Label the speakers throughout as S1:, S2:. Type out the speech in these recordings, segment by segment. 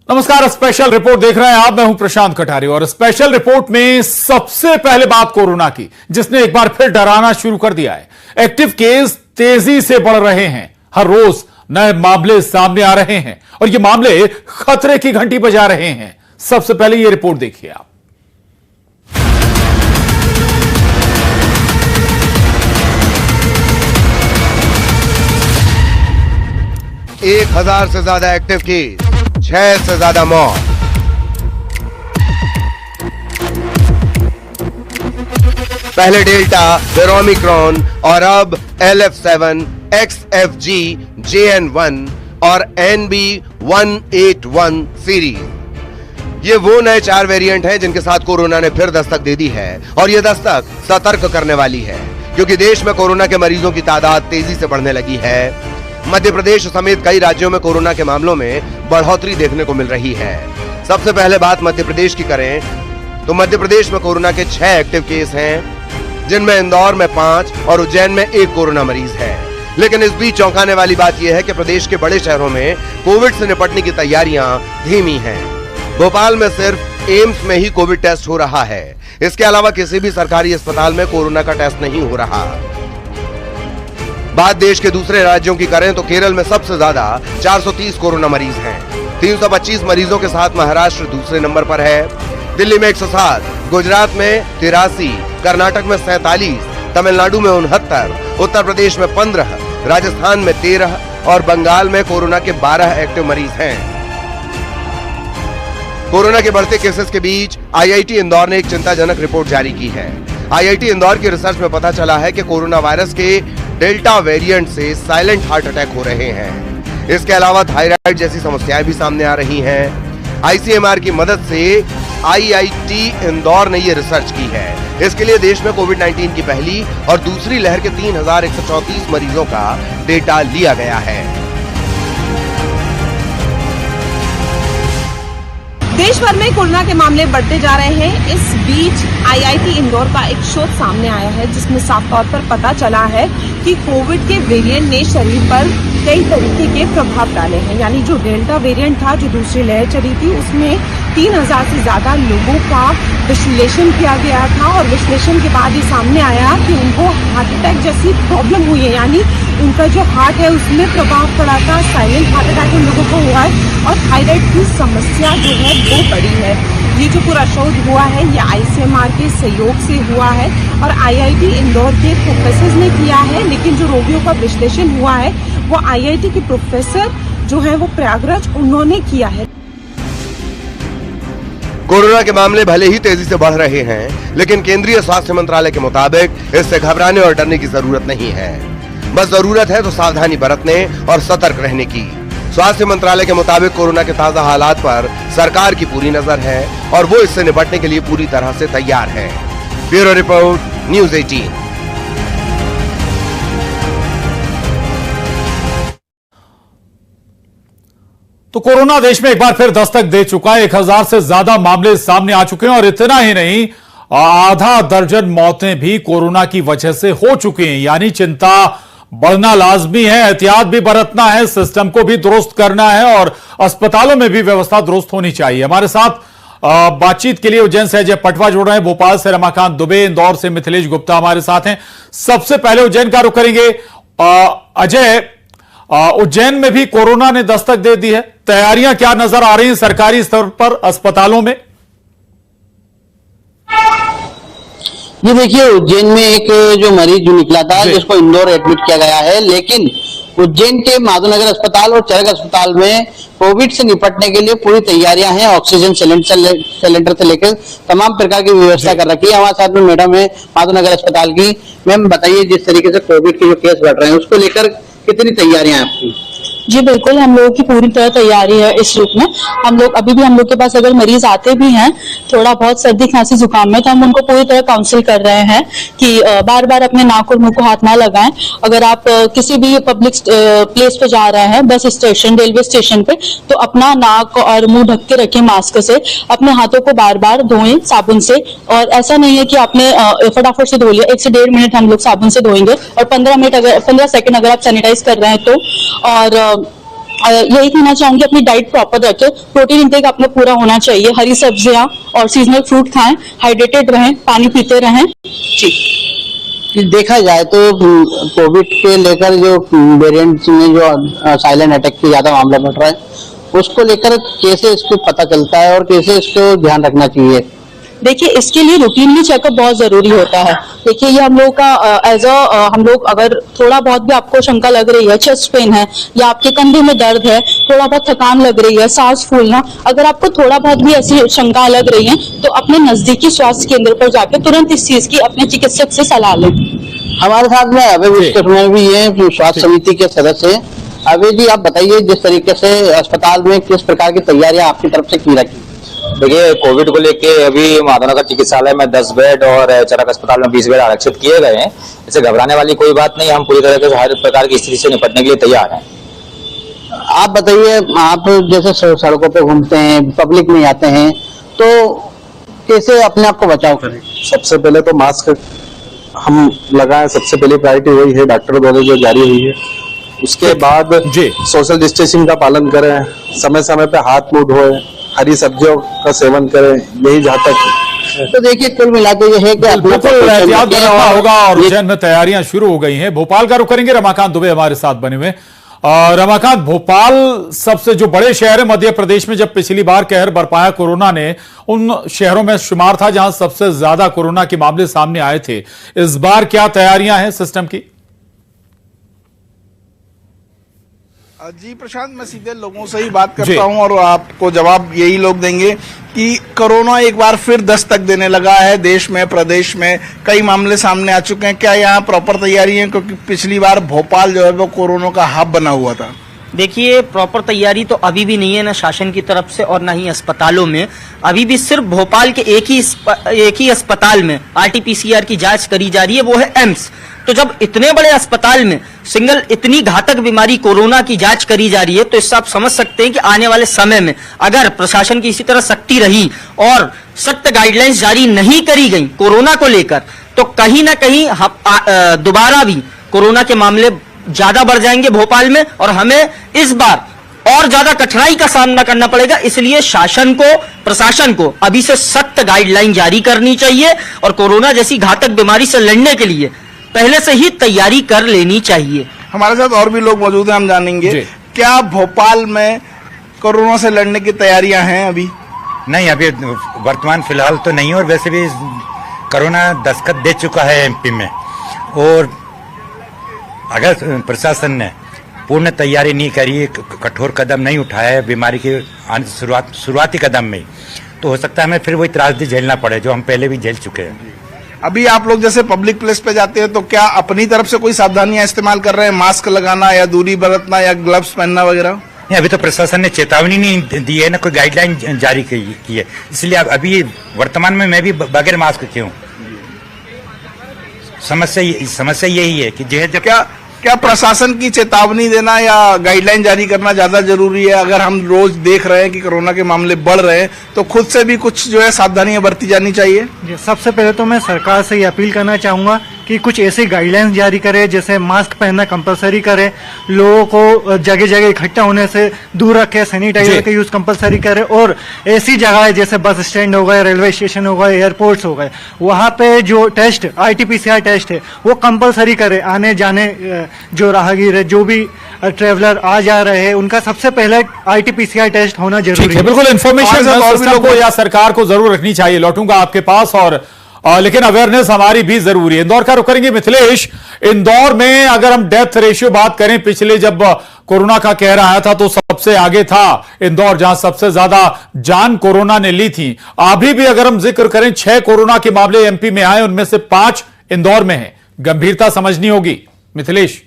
S1: नमस्कार, special report देख रहे हैं आप। मैं हूं प्रशांत कटारी और स्पेशल रिपोर्ट में सबसे पहले बात कोरोना की, जिसने एक बार फिर डराना शुरू कर दिया है। एक्टिव केस तेजी से बढ़ रहे हैं, हर रोज नए मामले सामने आ रहे हैं और ये मामले खतरे की घंटी बजा रहे हैं। सबसे पहले ये रिपोर्ट देखिए आप।
S2: 1000 से ज्यादा एक्टिव केस, 6 से ज्यादा मौत। पहले डेल्टा, फिर ओमिक्रॉन और अब LF7, XFG, JN1 और NB181 सीरीज। ये वो नए 4 वेरिएंट हैं जिनके साथ कोरोना ने फिर दस्तक दे दी है और ये दस्तक सतर्क करने वाली है, क्योंकि देश में कोरोना के मरीजों की तादाद तेजी से बढ़ने लगी है। मध्य प्रदेश समेत कई राज्यों में कोरोना के मामलों में बढ़ोतरी देखने को मिल रही है। सबसे पहले बात मध्य प्रदेश की करें तो मध्य प्रदेश में कोरोना के 6 एक्टिव केस हैं, जिनमें इंदौर में 5 और उज्जैन में 1 कोरोना मरीज है। लेकिन इस बीच चौंकाने वाली बात यह है कि प्रदेश के बड़े शहरों में कोविड से निपटने की तैयारियां धीमी हैं। भोपाल में सिर्फ एम्स में ही कोविड टेस्ट हो रहा है। इसके अलावा किसी भी सरकारी अस्पताल में कोरोना का टेस्ट नहीं हो रहा। बात देश के दूसरे राज्यों की करें तो केरल में सबसे ज्यादा 430 कोरोना मरीज हैं। 325 मरीजों के साथ महाराष्ट्र दूसरे नंबर पर है। दिल्ली में 107, गुजरात में 83, कर्नाटक में 47, तमिलनाडु में 69, उत्तर प्रदेश में 15, राजस्थान में 13 और बंगाल में कोरोना के 12 एक्टिव मरीज हैं। कोरोना के बढ़ते केसेस के बीच IIT इंदौर ने एक चिंताजनक रिपोर्ट जारी की है। IIT इंदौर की रिसर्च में पता चला है कि कोरोना वायरस के डेल्टा वेरिएंट से साइलेंट हार्ट अटैक हो रहे हैं। इसके अलावा थायराइड जैसी समस्याएं भी सामने आ रही हैं। ICMR की मदद से IIT इंदौर ने ये रिसर्च की है। इसके लिए देश में कोविड-19 की पहली और दूसरी लहर के 3134 मरीजों का डेटा लिया गया है।
S3: देश भर में कोरोना के मामले बढ़ते जा रहे हैं। इस बीच IIT इंदौर का एक शोध सामने आया है, जिसमें साफ तौर पर पता चला है कि कोविड के वेरिएंट ने शरीर पर कई तरीके के प्रभाव डाले हैं। यानी जो डेल्टा वेरिएंट था, जो दूसरी लहर चली थी, उसमें 3000 से ज्यादा लोगों का विश्लेषण किया गया था और विश्लेषण के बाद ये सामने आया कि उनको हार्ट अटैक जैसी प्रॉब्लम हुई है। यानी उनका जो हार्ट है उसमें प्रभाव पड़ा था, साइलेंट हार्ट अटैक उन लोगों को हुआ है और थायराइड की समस्या जो है वो बड़ी है। ये जो पूरा शोध हुआ है ये ICMR के सहयोग से हुआ है और IIT इंदौर के प्रोफेसर ने किया है, लेकिन जो रोगियों का विश्लेषण हुआ है वो IIT के प्रोफेसर जो है वो प्रयागराज उन्होंने किया है।
S2: कोरोना के मामले भले ही तेजी से बढ़ रहे हैं, लेकिन केंद्रीय स्वास्थ्य मंत्रालय के मुताबिक इससे घबराने और डरने की जरूरत नहीं है। बस जरूरत है तो सावधानी बरतने और सतर्क रहने की। स्वास्थ्य मंत्रालय के मुताबिक कोरोना के ताजा हालात पर सरकार की पूरी नजर है और वो इससे निपटने के लिए पूरी तरह से तैयार है। Bureau report, news 18।
S1: तो कोरोना देश में एक बार फिर दस्तक दे चुका है। 1000 से ज्यादा मामले सामने आ चुके हैं और इतना ही नहीं, आधा दर्जन मौतें भी कोरोना की वजह से हो चुकी हैं। यानी चिंता बढ़ना लाजमी है, एहतियात भी बरतना है, सिस्टम को भी दुरुस्त करना है और अस्पतालों में भी व्यवस्था दुरुस्त होनी चाहिए। हमारे साथ बातचीत के लिए उज्जैन से अजय पटवा जुड़ रहे हैं, भोपाल से रमाकांत दुबे, इंदौर से मिथिलेश गुप्ता हमारे साथ हैं। सबसे पहले उज्जैन का रुख करेंगे। अजय, उज्जैन में भी कोरोना ने दस्तक दे दी है, तैयारियां क्या नजर आ रही हैं सरकारी स्तर पर अस्पतालों में?
S4: ये देखिए, उज्जैन में एक जो मरीज जो निकला था जिसको इंदौर एडमिट किया गया है, लेकिन उज्जैन के माधवनगर अस्पताल और चरक अस्पताल में कोविड से निपटने के लिए पूरी तैयारियां हैं। ऑक्सीजन सिलेंडर से लेकर तमाम प्रकार की व्यवस्था कर रखी है। हमारे साथ में मैडम है माधवनगर अस्पताल की। मैम बताइए, जिस तरीके से कोविड के जो केस बढ़ रहे हैं उसको लेकर कितनी तैयारियां हैं आपकी?
S5: जी बिल्कुल, हम लोगों की पूरी तरह तैयारी है इस रूप में। हम लोग अभी भी हम लोग के पास अगर मरीज आते भी हैं थोड़ा बहुत सर्दी खांसी जुकाम में, तो हम उनको पूरी तरह काउंसिल कर रहे हैं कि बार बार अपने नाक और मुंह को हाथ ना लगाएं। अगर आप किसी भी पब्लिक प्लेस पे जा रहे हैं, बस स्टेशन, रेलवे स्टेशन पे, तो अपना नाक और मुंह ढक के रखें मास्क से। अपने हाथों को बार बार धोएं साबुन से, और ऐसा नहीं है कि आपने फटाफट से धो लिया। 1 से 1.5 मिनट हम लोग साबुन से धोएंगे और 15 सेकंड अगर आप सैनिटाइज कर रहे हैं तो। और यही कहना चाहूंगी, अपनी डाइट प्रॉपर रखें, प्रोटीन इंटेक अपना पूरा होना चाहिए, हरी सब्जियां और सीजनल फ्रूट खाएं, हाइड्रेटेड रहें, पानी पीते रहें। जी,
S4: देखा जाए तो कोविड के लेकर जो वेरिएंट्स में जो साइलेंट अटैक के ज्यादा मामला बढ़ रहा है, उसको लेकर कैसे इसको पता चलता है और कैसे इसको ध्यान रखना चाहिए?
S5: देखिए, इसके लिए रूटीनली चेकअप बहुत जरूरी होता है। देखिए, ये हम लोग का हम लोग अगर थोड़ा बहुत भी आपको शंका लग रही है, चेस्ट पेन है या आपके कंधे में दर्द है, थोड़ा बहुत थकान लग रही है, सांस फूलना, अगर आपको थोड़ा बहुत भी ऐसी शंका लग रही है तो अपने नजदीकी स्वास्थ्य केंद्र पर जाकर तुरंत इस चीज की अपने चिकित्सक से सलाह लें।
S4: हमारे साथ में अभय विश्वकर्मा भी है, स्वास्थ्य समिति के सदस्य हैं। अभय जी, आप बताइए, जिस तरीके से अस्पताल में किस प्रकार की तैयारियां आपकी तरफ से की रखी?
S6: देखिए, कोविड को लेके अभी माधवनगर चिकित्सालय में 10 बेड और चरक अस्पताल में 20 बेड आरक्षित किए गए हैं। इससे घबराने वाली कोई बात नहीं, हम पूरी तरह से हर प्रकार की स्थिति से निपटने के लिए तैयार हैं।
S4: आप बताइए, आप जैसे सड़कों पे घूमते हैं, पब्लिक में आते हैं, तो कैसे अपने आप को बचाव करें?
S7: सबसे पहले तो मास्क हम लगाएं, सबसे पहली प्रायोरिटी वही है, डॉक्टर द्वारा जो जारी हुई है। उसके बाद सोशल डिस्टेंसिंग का पालन करें, समय समय पे हाथ मुंह धोएं, हरी सब्जियों का सेवन करें, यही जहाँ तक।
S4: तो देखिए, कुल मिलाकर ये है कि
S1: बिल्कुल एहतियात बरतना होगा और उज्जैन में तैयारियां शुरू हो गई हैं। भोपाल का रुख करेंगे, रमाकांत दुबे हमारे साथ बने हुए। रमाकांत, भोपाल सबसे जो बड़े शहर है मध्य प्रदेश में, जब पिछली बार कहर बरपाया कोरोना ने, उन शहरों में शुमार था जहां सबसे ज्यादा कोरोना के मामले सामने आए थे। इस बार क्या तैयारियां हैं सिस्टम की?
S8: जी प्रशांत, मैं सीधे लोगों से ही बात करता हूं और आपको जवाब यही लोग देंगे कि कोरोना एक बार फिर दस्तक देने लगा है देश में, प्रदेश में कई मामले सामने आ चुके हैं। क्या यहाँ प्रॉपर तैयारी है? क्योंकि पिछली बार भोपाल जो है वो कोरोना का हब बना हुआ था।
S9: देखिए, प्रॉपर तैयारी तो अभी भी नहीं है, ना शासन की तरफ से और ना ही अस्पतालों में। अभी भी सिर्फ भोपाल के एक ही अस्पताल में RT-PCR की जांच करी जा रही है, वो है एम्स। तो जब इतने बड़े अस्पताल में सिंगल इतनी घातक बीमारी कोरोना की जांच करी जा रही है, तो इससे आप समझ सकते हैं कि आने वाले समय में अगर प्रशासन की इसी तरह सख्ती रही और सख्त गाइडलाइंस जारी नहीं करी गई कोरोना को लेकर, तो कहीं ना कहीं दोबारा भी कोरोना के मामले ज्यादा बढ़ जाएंगे भोपाल में और हमें इस बार और ज्यादा कठिनाई का सामना करना पड़ेगा। इसलिए शासन को, प्रशासन को अभी से सख्त गाइडलाइन जारी करनी चाहिए और कोरोना जैसी घातक बीमारी से लड़ने के लिए पहले से ही तैयारी कर लेनी चाहिए।
S8: हमारे साथ और भी लोग मौजूद हैं, हम जानेंगे क्या भोपाल में कोरोना से लड़ने की तैयारियां हैं अभी?
S10: नहीं, अभी वर्तमान फिलहाल तो नहीं, और वैसे भी कोरोना दस्तक दे चुका है एमपी में, और अगर प्रशासन ने पूर्ण तैयारी नहीं करी, कठोर कदम नहीं उठाया है बीमारी के शुरुआती कदम में, तो हो सकता है हमें फिर वही त्रासदी झेलना पड़े जो हम पहले भी झेल चुके हैं।
S8: अभी आप लोग जैसे पब्लिक प्लेस पे जाते हैं तो क्या अपनी तरफ से कोई सावधानियां इस्तेमाल कर रहे हैं? मास्क लगाना या दूरी बरतना या ग्लव्स पहनना वगैरह?
S10: नहीं, अभी तो प्रशासन ने चेतावनी नहीं दी है, ना कोई गाइडलाइन जारी की है, इसलिए अभी वर्तमान में मैं भी बगैर मास्क के हूँ। समस्या यही है कि
S8: क्या प्रशासन की चेतावनी देना या गाइडलाइन जारी करना ज्यादा जरूरी है? अगर हम रोज देख रहे हैं कि कोरोना के मामले बढ़ रहे हैं, तो खुद से भी कुछ जो है सावधानियां बरती जानी चाहिए।
S11: सबसे पहले तो मैं सरकार से ये अपील करना चाहूंगा कि कुछ ऐसी गाइडलाइंस जारी करे, जैसे मास्क पहनना कंपलसरी करे, लोगों को जगह जगह इकट्ठा होने से दूर रखे, सैनिटाइजर का यूज कंपलसरी करे, और ऐसी जगह जैसे बस स्टैंड हो गए, रेलवे स्टेशन हो गए, एयरपोर्ट्स हो गए, वहां पे जो टेस्ट RT-PCR टेस्ट है वो कंपलसरी करे। आने जाने जो राहगीर है, जो भी ट्रेवलर आ जा रहे हैं, उनका सबसे पहले RT-PCR टेस्ट होना जरूरी है।
S1: बिल्कुल, इन्फॉर्मेशन को या सरकार को जरूर रखनी चाहिए। लौटूंगा आपके पास, और लेकिन अवेयरनेस हमारी भी जरूरी है। इंदौर का रुख करेंगे मिथिलेश। इंदौर में अगर हम डेथ रेशियो बात करें, पिछले जब कोरोना का कहर आया था तो सबसे आगे था इंदौर, जहां सबसे ज्यादा जान कोरोना ने ली थी। अभी भी अगर हम जिक्र करें, 6 कोरोना के मामले एमपी में आए, उनमें से 5 इंदौर में है। गंभीरता समझनी होगी मिथिलेश।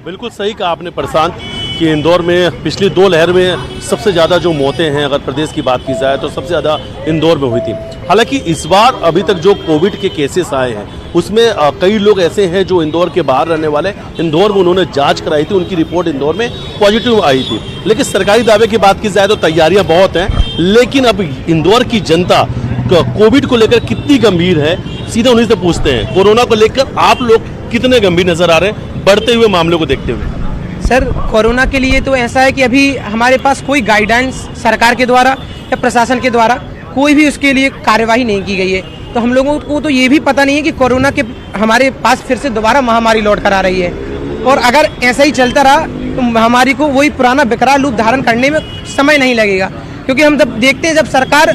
S12: बिल्कुल सही कहा आपने प्रशांत कि इंदौर में पिछली 2 लहर में सबसे ज़्यादा जो मौतें हैं, अगर प्रदेश की बात की जाए तो सबसे ज़्यादा इंदौर में हुई थी। हालांकि इस बार अभी तक जो कोविड के केसेस आए हैं उसमें कई लोग ऐसे हैं जो इंदौर के बाहर रहने वाले, इंदौर में उन्होंने जांच कराई थी, उनकी रिपोर्ट इंदौर में पॉजिटिव आई थी। लेकिन सरकारी दावे की बात की जाए तो तैयारियाँ बहुत हैं, लेकिन अब इंदौर की जनता कोविड को लेकर कितनी गंभीर है, सीधे उन्हीं से पूछते हैं। कोरोना को लेकर आप लोग कितने गंभीर नजर आ रहे हैं? बढ़ते हुए मामलों को देखते हुए?
S13: सर, कोरोना के लिए तो ऐसा है कि अभी हमारे पास कोई गाइडेंस सरकार के द्वारा या प्रशासन के द्वारा कोई भी उसके लिए कार्यवाही नहीं की गई है। तो हम लोगों को तो ये भी पता नहीं है कि कोरोना के हमारे पास फिर से दोबारा महामारी लौट कर आ रही है, और अगर ऐसा ही चलता रहा तो महामारी को वही पुराना विकराल रूप धारण करने में समय नहीं लगेगा। क्योंकि हम जब देखते हैं, जब सरकार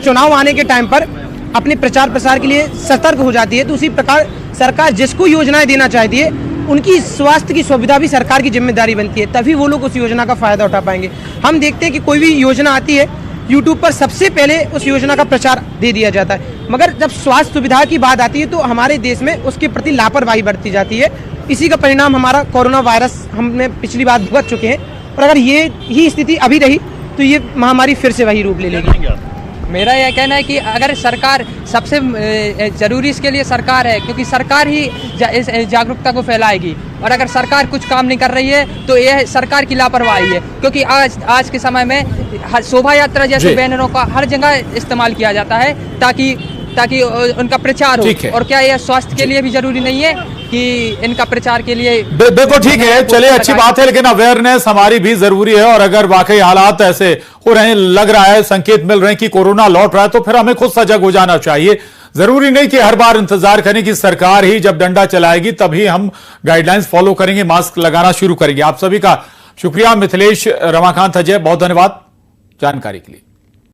S13: चुनाव आने के टाइम पर अपने प्रचार प्रसार के लिए सतर्क हो जाती है, तो उसी प्रकार सरकार जिसको योजनाएं देना चाहती है उनकी स्वास्थ्य की सुविधा भी सरकार की जिम्मेदारी बनती है, तभी वो लोग उस योजना का फायदा उठा पाएंगे। हम देखते हैं कि कोई भी योजना आती है, यूट्यूब पर सबसे पहले उस योजना का प्रचार दे दिया जाता है, मगर जब स्वास्थ्य सुविधा की बात आती है तो हमारे देश में उसके प्रति लापरवाही बरती जाती है। इसी का परिणाम हमारा कोरोना वायरस हमने पिछली बार भुगत चुके हैं, और अगर ये ही स्थिति अभी रही तो ये महामारी फिर से वही रूप ले लेगी।
S14: मेरा यह कहना है कि अगर सरकार, सबसे जरूरी इसके लिए सरकार है, क्योंकि सरकार ही इस जागरूकता को फैलाएगी, और अगर सरकार कुछ काम नहीं कर रही है तो यह सरकार की लापरवाही है। क्योंकि आज के समय में शोभा यात्रा जैसे बैनरों का हर जगह इस्तेमाल किया जाता है ताकि उनका प्रचार हो, और क्या यह स्वास्थ्य के लिए भी जरूरी नहीं है कि इनका प्रचार के लिए?
S1: बिल्कुल ठीक है, चलिए अच्छी बात है, लेकिन अवेयरनेस हमारी भी जरूरी है। और अगर वाकई हालात ऐसे हो रहे हैं, लग रहा है, संकेत मिल रहे हैं कि कोरोना लौट रहा है, तो फिर हमें खुद सजग हो जाना चाहिए। जरूरी नहीं कि हर बार इंतजार करें कि सरकार ही जब डंडा चलाएगी तभी हम गाइडलाइंस फॉलो करेंगे, मास्क लगाना शुरू करेंगे। आप सभी का शुक्रिया। मिथिलेश, रमाकांत, अजय, बहुत धन्यवाद जानकारी के लिए।